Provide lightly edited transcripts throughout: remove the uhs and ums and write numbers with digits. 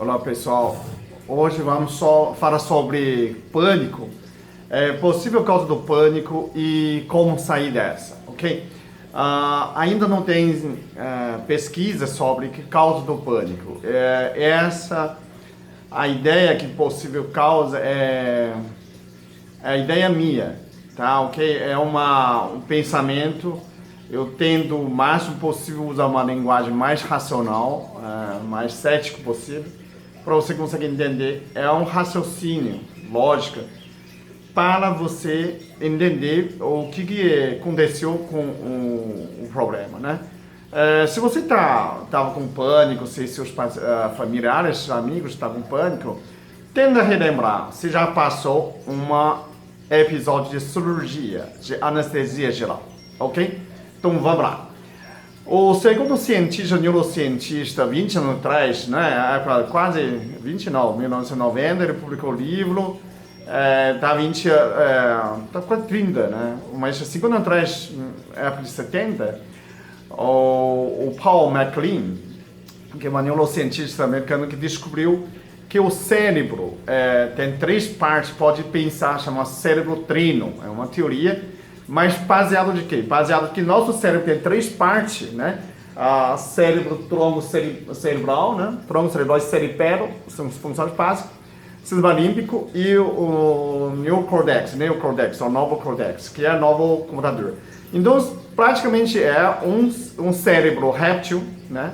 Olá pessoal, hoje vamos só falar sobre pânico, possível causa do pânico e como sair dessa, ok? Ainda não tem pesquisa sobre que causa do pânico. A ideia que possível causa é a ideia minha, tá? Ok? É um pensamento. Eu tento o máximo possível usar uma linguagem mais racional, mais cético possível, para você conseguir entender. É um raciocínio, lógica, para você entender o que aconteceu com o problema, né? Se você tava com pânico, se seus familiares, amigos estão com pânico, tenta relembrar, você já passou um episódio de cirurgia, de anestesia geral, ok? Então vamos lá. O segundo cientista, neurocientista, 20 anos atrás, né, quase 20 não, 1990, ele publicou o livro, tá quase 30, né, mas 5 anos atrás, época de 70, o Paul MacLean, que é um neurocientista americano, que descobriu que o cérebro tem 3 partes, pode pensar, chama cérebro treino, é uma teoria. Mas baseado de quê? Baseado que nosso cérebro tem 3 partes, né? Cérebro, tronco cerebral, né? Tronco cerebral e cerebelo, são as funções básicas. Sistema límbico e o neocortex, o novo cortex, que é o novo computador. Então, praticamente é um cérebro réptil, né?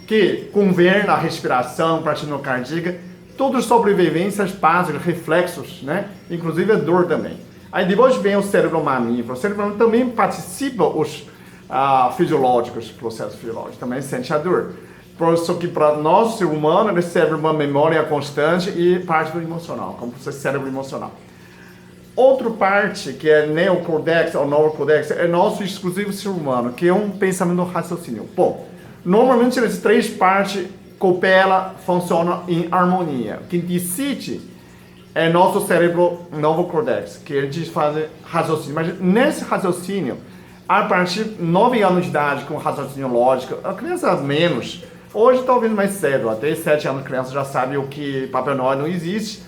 Que governa a respiração, batida cardíaca, todas as sobrevivências básicas, reflexos, né? Inclusive a dor também. Aí depois vem o cérebro mamífero. O cérebro mamífero também participa os fisiológicos, processos fisiológicos, também sente a dor. Só que para nós, ser humano, o cérebro é uma memória constante e parte do emocional, como o cérebro emocional. Outra parte, que é neocortex, ou neocortex, é nosso exclusivo ser humano, que é um pensamento raciocínio. Bom, normalmente essas 3 partes cooperam, funcionam em harmonia. Quem decide é nosso cérebro novo cortex, que a gente faz raciocínio. Mas nesse raciocínio, a partir de 9 anos de idade, com raciocínio lógico, a criança menos, hoje talvez mais cedo, até 7 anos a criança já sabe o que Papai Noel não existe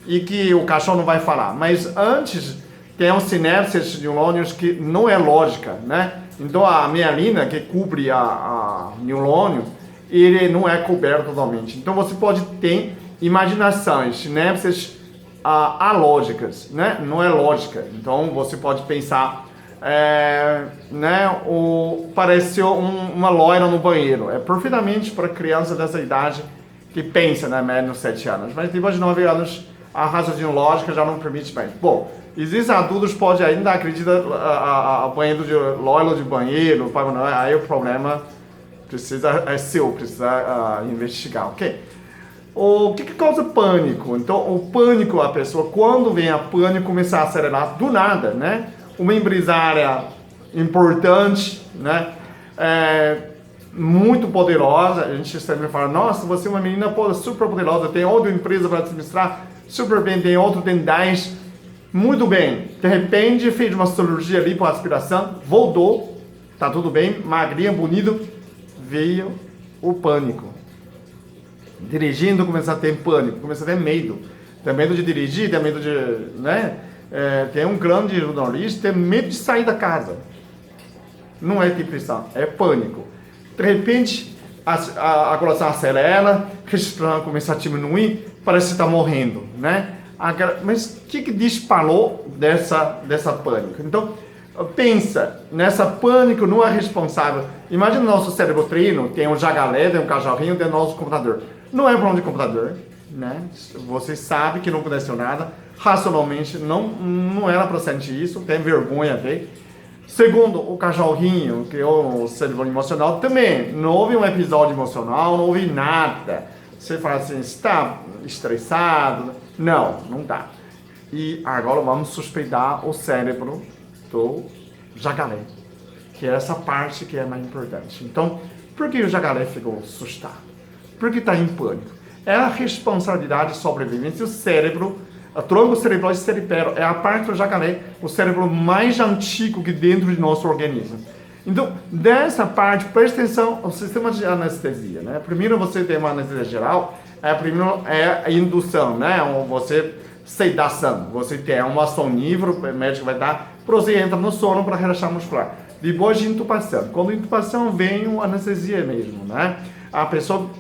e que o cachorro não vai falar. Mas antes, tem um sinapses de neurônios que não é lógica, né? Então a mielina, que cobre a neurônio, ele não é coberto totalmente. Então você pode ter imaginações, sinapses alógicas, né? Não é lógica. Então você pode pensar, né? Pareceu uma loira no banheiro. É perfeitamente para criança dessa idade que pensa, né? Menos 7 anos. Mas depois de 9 anos, a raciocínio lógica já não permite mais. Bom, existem adultos que podem ainda acreditar a banheiro de loira de banheiro, aí o problema é seu, precisa investigar, ok? O que causa pânico? Então, o pânico, a pessoa, quando vem a pânico, começa a acelerar do nada, né? Uma empresária importante, né? Muito poderosa, a gente sempre fala, nossa, você é uma menina super poderosa, tem outra empresa para administrar, super bem, tem outro, tem 10, muito bem. De repente, fez uma cirurgia ali para aspiração, voltou, tá tudo bem, magrinha, bonito, veio o pânico. Dirigindo, começa a ter pânico, começa a ter medo. Tem medo de dirigir, tem medo de, né? Tem um grande jornalista, tem medo de sair da casa. Não é depressão, é pânico. De repente, a coração acelera, a respiração começa a diminuir, parece que está morrendo, né? Mas o que disparou dessa pânico? Então, pensa, nessa pânico não é responsável. Imagina o nosso cérebro treino, tem um jagalé, tem um cachorrinho, tem o nosso computador. Não é problema de computador, né? Você sabe que não aconteceu nada, racionalmente não era para sentir isso, tem vergonha até. Segundo, o cachorrinho, que é o cérebro emocional, também não houve um episódio emocional, não houve nada. Você fala assim, está estressado? Não está. E agora vamos suspeitar o cérebro do jacaré, que é essa parte que é mais importante. Então, por que o jacaré ficou assustado? Porque está em pânico. É a responsabilidade de sobrevivência. O cérebro, o tronco cerebral e cerebelo, é a parte do jacaré, o cérebro mais antigo que dentro do nosso organismo. Então, dessa parte, preste atenção ao sistema de anestesia, né? Primeiro você tem uma anestesia geral, Primeiro é a indução, né? Você sedação, você tem uma sonífero, o médico vai dar, você entra no sono para relaxar muscular. Depois de intubação, quando a intubação vem a anestesia mesmo, né? A pessoa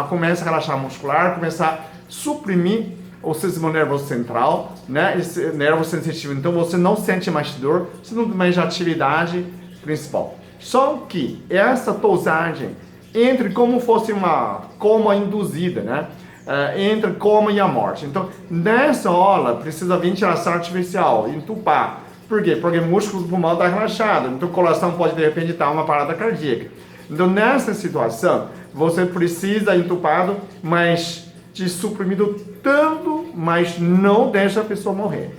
começa a relaxar muscular, começa a suprimir o sistema nervoso central, né? Esse nervo sensitivo, então você não sente mais dor, você não tem mais atividade principal. Só que essa dosagem entre como fosse uma coma induzida, né? Entre coma e a morte. Então, nessa hora, precisa ventilação artificial, entubar. Por quê? Porque o músculo do pulmão está relaxado, então o coração pode, de repente, dar uma parada cardíaca. Então, nessa situação, você precisa entubado, mas de suprimido tanto, mas não deixa a pessoa morrer.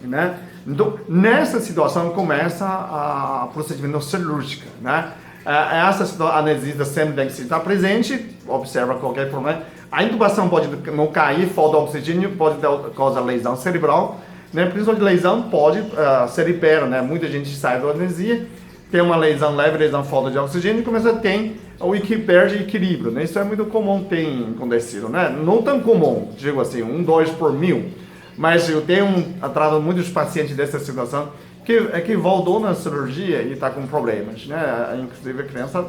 Né? Então, nessa situação, começa a procedimento cirúrgico, né? Essa anestesista sempre tem que estar presente, observa qualquer problema. A intubação pode não cair, falta oxigênio, pode causar lesão cerebral, né? Principalmente lesão pode cerebral, né? Muita gente sai da anestesia, tem uma lesão leve, lesão falta de oxigênio e começa a ter perde equilíbrio, né? Isso é muito comum, tem acontecido, né? Não tão comum, digo assim, 1, 2 por 1000, mas eu tenho tratado muitos pacientes dessa situação que voltou na cirurgia e está com problemas, né? Inclusive crianças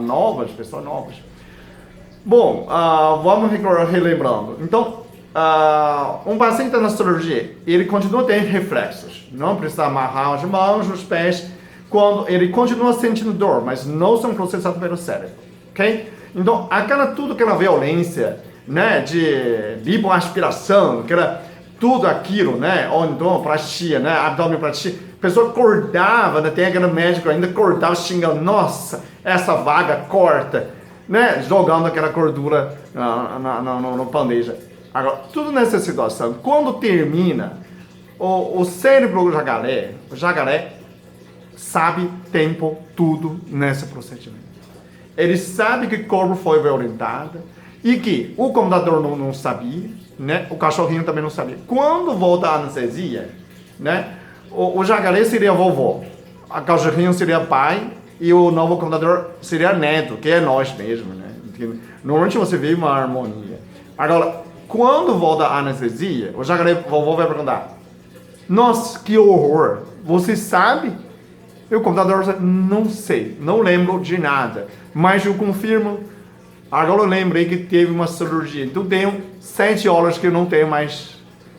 novas, pessoas novas. Bom, vamos relembrando. Então, um paciente na cirurgia, ele continua tendo reflexos, não precisa amarrar as mãos, os pés, quando ele continua sentindo dor, mas não são processados pelo cérebro, ok? Então, tudo aquela violência, né, de lipoaspiração, tudo aquilo, né, endoplastia, né, abdominoplastia, a pessoa acordava, né, tem aquele médico ainda acordava xingando, nossa, essa vaga corta, né, jogando aquela gordura no bandeja. Agora, tudo nessa situação, quando termina, o cérebro do jacaré sabe tempo, tudo nesse procedimento. Ele sabe que o corpo foi violentado e que o computador não sabia, né? O cachorrinho também não sabia. Quando volta a anestesia, né? O jacaré seria vovô, o cachorrinho seria pai e o novo computador seria neto, que é nós mesmo, né? Normalmente você vê uma harmonia. Agora, quando volta a anestesia, o jacaré vovô vai perguntar: nossa, que horror! Você sabe? E o computador diz: não sei, não lembro de nada, mas eu confirmo. Agora eu lembrei que teve uma cirurgia, então tenho 7 horas que eu não tenho mais,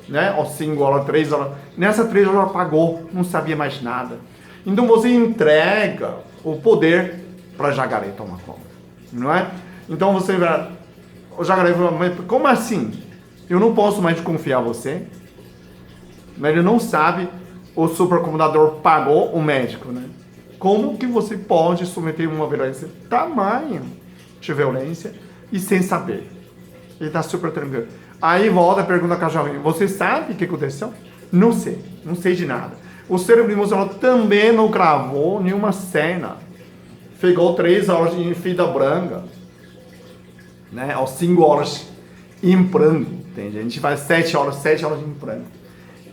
né? Ou 5 horas, 3 horas. Nessas 3 horas apagou, não sabia mais nada. Então você entrega o poder para jacaré tomar conta, não é? Então você vai, o jacaré fala: mas como assim? Eu não posso mais confiar em você? Mas ele não sabe, o supercomputador pagou o médico, né? Como que você pode submeter uma violência tamanho de violência e sem saber? Ele está super tranquilo. Aí volta a pergunta ao cachorrinho: você sabe o que aconteceu? Não sei de nada. O cérebro emocional também não gravou nenhuma cena. Ficou 3 horas em fita branca, né? Ou 5 horas em branco. Entende? A gente faz 7 horas em branco.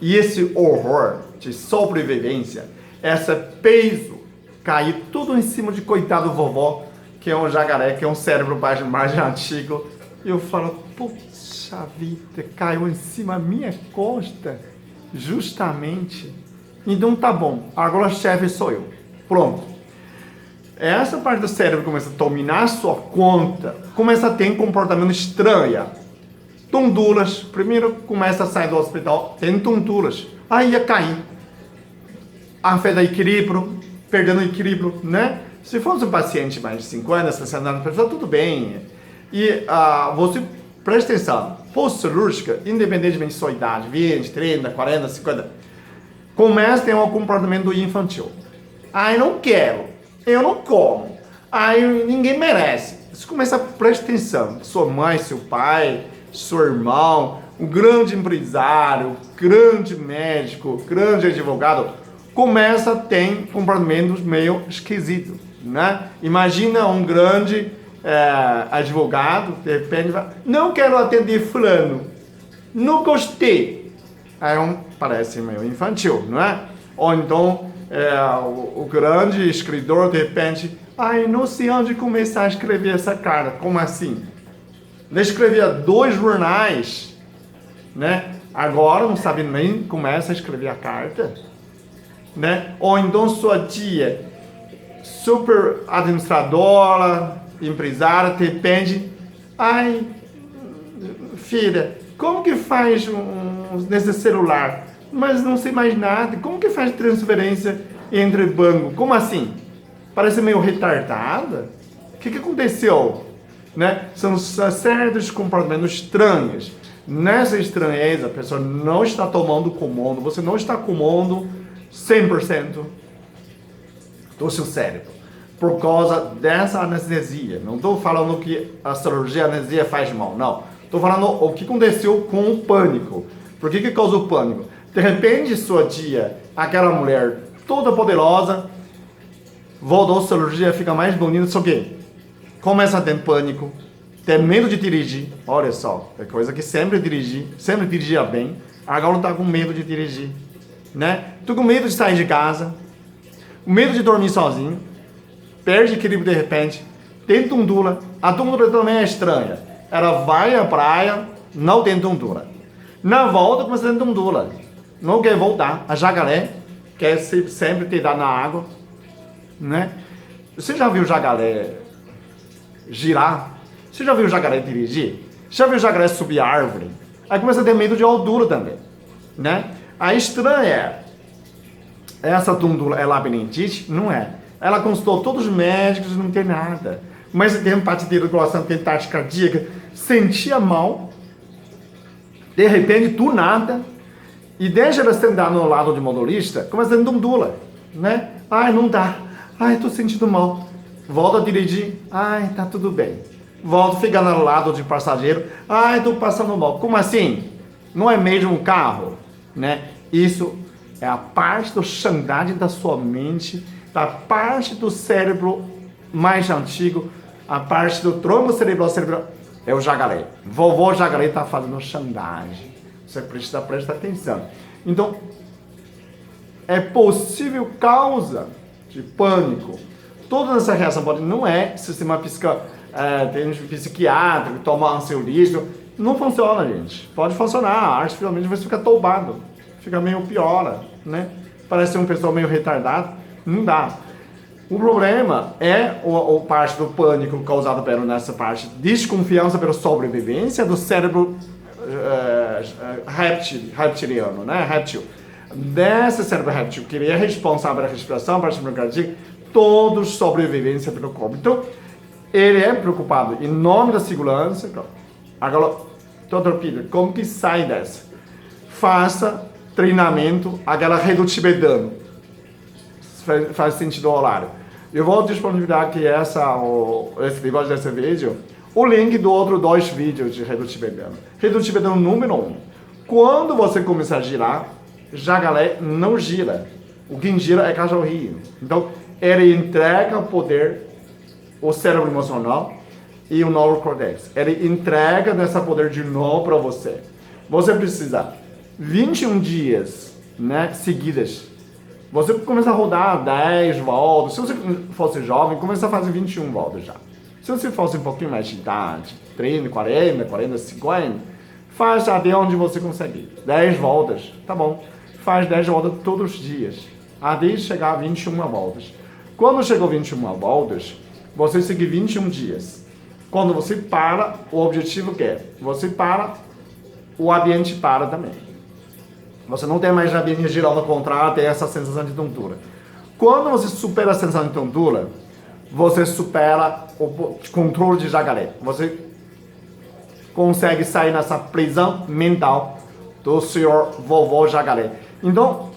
E esse horror de sobrevivência, esse peso, cair tudo em cima de coitado vovó, que é um jacaré, que é um cérebro mais antigo. E eu falo: puxa vida, caiu em cima da minha costa, justamente. Então tá bom, agora o chefe sou eu. Pronto. Essa parte do cérebro começa a dominar a sua conta, começa a ter um comportamento estranho. Tonturas, primeiro começa a sair do hospital, tem tonturas, aí ia cair, afeta o equilíbrio, perdendo o equilíbrio, né? Se fosse um paciente mais de 50, 60 anos, tudo bem. E você presta atenção, pós-cirúrgica, independentemente de sua idade, 20, 30, 40, 50, começa a ter um comportamento infantil. Não quero, eu não como, ninguém merece. Você começa a prestar atenção, sua mãe, seu pai, seu irmão, um grande empresário, grande médico, grande advogado, começa a ter comportamentos meio esquisitos, né? Imagina um grande advogado, de repente, não quero atender fulano, não gostei. Parece meio infantil, não é? Ou então, o grande escritor, de repente, não sei onde começar a escrever essa carta, como assim? Ele escrevia 2 jornais, né? Agora não sabe nem, começa a escrever a carta, né? Ou então sua tia, super administradora, empresária, depende. Ai, filha, como que faz nesse celular? Mas não sei mais nada. Como que faz transferência entre banco? Como assim? Parece meio retardada. O que aconteceu? Né? São certos comportamentos estranhos. Nessa estranheza, a pessoa não está tomando comando, você não está comando 100% do seu cérebro. Por causa dessa anestesia. Não estou falando que a cirurgia anestesia faz mal, não. Estou falando o que aconteceu com o pânico. Por que causou pânico? De repente, sua tia, aquela mulher toda poderosa, voltou a cirurgia, fica mais bonita, só que começa a ter pânico, ter medo de dirigir. Olha só, é coisa que sempre dirigia bem, agora está com medo de dirigir, né? Tô com medo de sair de casa, medo de dormir sozinho, perde equilíbrio de repente, tem tundura. A tundura também é estranha. Ela vai à praia, não tem tundura. Na volta começa a ter tundura. Não quer voltar. A jacaré quer sempre te dar na água, né? Você já viu jacaré girar? Você já viu jacaré dirigir? Já viu jacaré subir árvore? Aí começa a ter medo de altura também, né? A estranha é essa tundura, é labirintite? Não é. Ela consultou todos os médicos, não tem nada. Mas tem empatite do coração, tem taxa cardíaca, sentia mal, de repente, do nada, e deixa ela sentar no lado de motorista, começa a ter tundura, né? Ai, não dá. Ai, tô sentindo mal. Volta a dirigir. Ai, tá tudo bem. Volta, fica no lado de passageiro. Ai, tô passando mal. Como assim? Não é mesmo um carro, né? Isso é a parte do xandade da sua mente, da parte do cérebro mais antigo, a parte do tronco cerebral, é o jacaré. Vovô jacaré está fazendo xandagem. Você precisa prestar atenção. Então, é possível causa de pânico. Toda essa reação pode, não é sistema psiquiátrico, tomar ansiolítico. Não funciona, gente. Pode funcionar. Artificialmente você fica toubado. Fica meio piora, né? Parece ser uma pessoa meio retardada. Não dá. O problema é o parte do pânico causado pela nessa parte desconfiança pela sobrevivência do cérebro reptiliano, né? Réptil. Desse cérebro réptil, que ele é responsável pela respiração, pela cardíaca, todos sobrevivência pelo corpo. Então, ele é preocupado em nome da segurança. Agora, Dr. Peter, como que sai dessa? Faça treinamento, aquela redutividade. Faz sentido ao horário. Eu vou disponibilizar aqui esse negócio desse vídeo, o link do outro 2 vídeos de redutividade. Redutividade número 1. Quando você começar a girar, jacaré não gira. O que gira é cachorrinho. Então, ele entrega o poder, o cérebro emocional e o neurocórtex. Ele entrega esse poder de novo para você. Você precisa 21 dias, né, seguidas. Você começa a rodar 10 voltas. Se você fosse jovem, começa a fazer 21 voltas já. Se você fosse um pouquinho mais de idade, 30, 40, 50, faz até onde você conseguir. 10 voltas, tá bom. Faz 10 voltas todos os dias, até chegar a 21 voltas. Quando chegou 21 voltas, você segue 21 dias. Quando você para, o objetivo que é? Você para, o ambiente para também. Você não tem mais ambiente girando ao contrário, tem essa sensação de tontura. Quando você supera a sensação de tontura, você supera o controle de jacaré. Você consegue sair nessa prisão mental do senhor vovô jacaré. Então,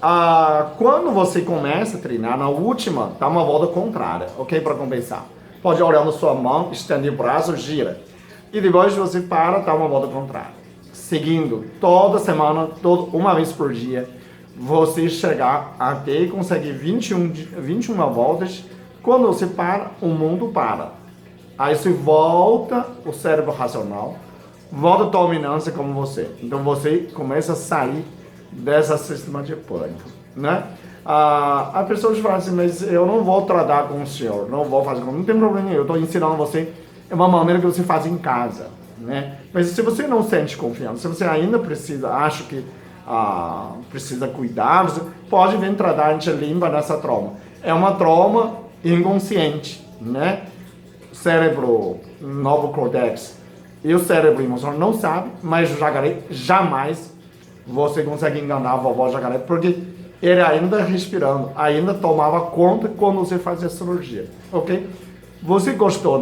quando você começa a treinar, na última, dá uma volta contrária, ok? Para compensar. Pode olhar na sua mão, estender o braço, gira. E depois você para, dá uma volta contrária. Seguindo, toda semana, uma vez por dia, você chegar até conseguir 21 voltas. Quando você para, o mundo para. Aí você volta o cérebro racional, volta a dominância como você. Então você começa a sair dessa sistema de pânico, né? As pessoas falam assim, mas eu não vou tratar com o senhor, não vou fazer, não tem problema, eu estou ensinando você, é uma maneira que você faz em casa, né? Mas se você não sente confiança, se você ainda acha que precisa cuidar, você pode vir tratar, a gente limpa nessa trauma. É uma trauma inconsciente, né? Cérebro, novo córtex e o cérebro emocional não sabe, mas o jacaré jamais você consegue enganar a vovó jacaré, porque ele ainda respirando, ainda tomava conta quando você fazia a cirurgia, ok? Você gostou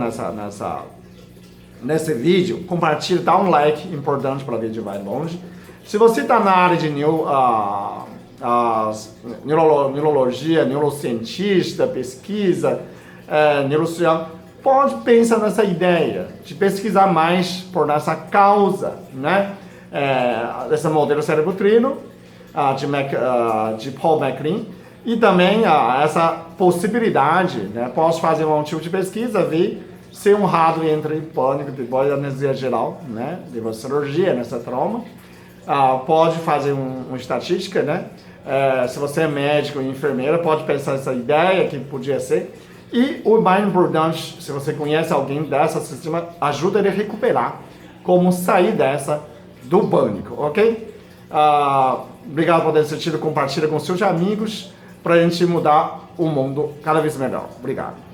nesse vídeo? Compartilhe, dá um like, importante para o vídeo vai longe. Se você está na área de neurologia, neurocientista, pesquisa, neurociência, pode pensar nessa ideia de pesquisar mais por essa causa, né? Desse modelo cérebro-trino de Paul MacLean, e também essa possibilidade, né? Posso fazer um tipo de pesquisa, ver se um rato entra em pânico depois da anestesia geral, né? Depois da cirurgia, nessa trauma. Pode fazer uma estatística, né? Se você é médico e enfermeira, pode pensar essa ideia que podia ser. E o mais importante, se você conhece alguém dessa sistema, ajuda ele a recuperar, como sair do pânico, ok? Obrigado por ter assistido, compartilha com seus amigos para a gente mudar o mundo cada vez melhor. Obrigado.